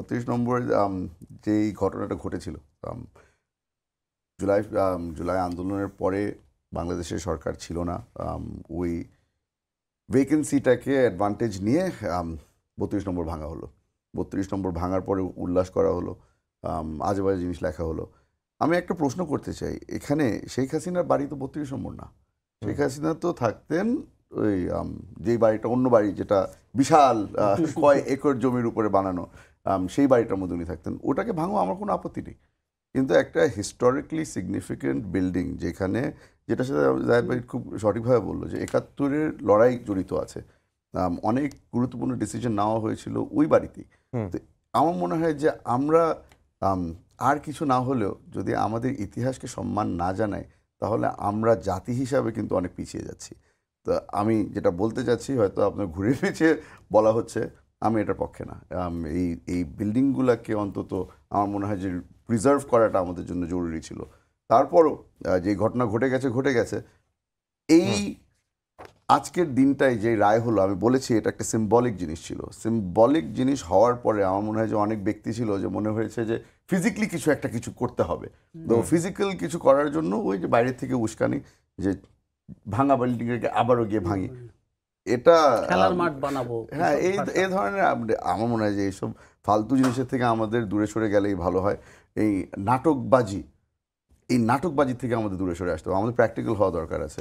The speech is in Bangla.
32 নম্বর যেই ঘটনাটা ঘটেছিল, জুলাই আন্দোলনের পরে বাংলাদেশের সরকার ছিল না। ওই ভেকেন্সিটাকে অ্যাডভান্টেজ নিয়ে 32 নম্বর ভাঙা হলো। 32 নম্বর ভাঙার পরে উল্লাস করা হলো, আজে বাজে জিনিস লেখা হলো। আমি একটা প্রশ্ন করতে চাই, এখানে শেখ হাসিনার বাড়ি তো 32 নম্বর না। শেখ হাসিনা তো থাকতেন ওই যেই বাড়িটা, অন্য বাড়ি যেটা বিশাল কয় একর জমির উপরে বানানো, সেই বাড়িটার মধ্যে উনি থাকতেন। ওটাকে ভাঙো আমার কোনো আপত্তি নেই, কিন্তু একটা হিস্টোরিক্যালি সিগনিফিকেন্ট বিল্ডিং যেখানে, যেটা সাথে জাহেদ ভাই খুব সঠিকভাবে বললো যে 71-এর লড়াই জড়িত আছে, অনেক গুরুত্বপূর্ণ ডিসিশন নেওয়া হয়েছিল ওই বাড়িতেই। তো আমার মনে হয় যে আমরা আর কিছু না হলেও যদি আমাদের ইতিহাসকে সম্মান না জানাই, তাহলে আমরা জাতি হিসাবে কিন্তু অনেক পিছিয়ে যাচ্ছি। তো আমি যেটা বলতে চাচ্ছি, হয়তো আপনার ঘুরে পেঁচিয়ে বলা হচ্ছে, আমি এটার পক্ষে না। এই এই বিল্ডিংগুলোকে অন্তত আমার মনে হয় যে প্রিজার্ভ করাটা আমাদের জন্য জরুরি ছিল। তারপরও যে ঘটনা ঘটে গেছে, এই আজকের দিনটাই যে রায় হলো, আমি বলেছি এটা একটা সিম্বলিক জিনিস ছিল। সিম্বলিক জিনিস হওয়ার পরে আমার মনে হয় যে অনেক ব্যক্তি ছিল যে মনে হয়েছে যে ফিজিক্যালি কিছু করতে হবে। তো ফিজিক্যাল কিছু করার জন্য ওই যে বাইরের থেকে উস্কানি, যে ভাঙা বিল্ডিংকে আবারও গিয়ে ভাঙি, এটা খেলার মাঠ বানাবো। হ্যাঁ, এই ধরনের আমার মনে হয় যে এইসব ফালতু জিনিসের থেকে আমাদের দূরে সরে গেলেই ভালো হয়। এই নাটকবাজি থেকে আমাদের দূরে সরে আসতে হবে, আমাদের প্র্যাকটিক্যাল হওয়া দরকার আছে।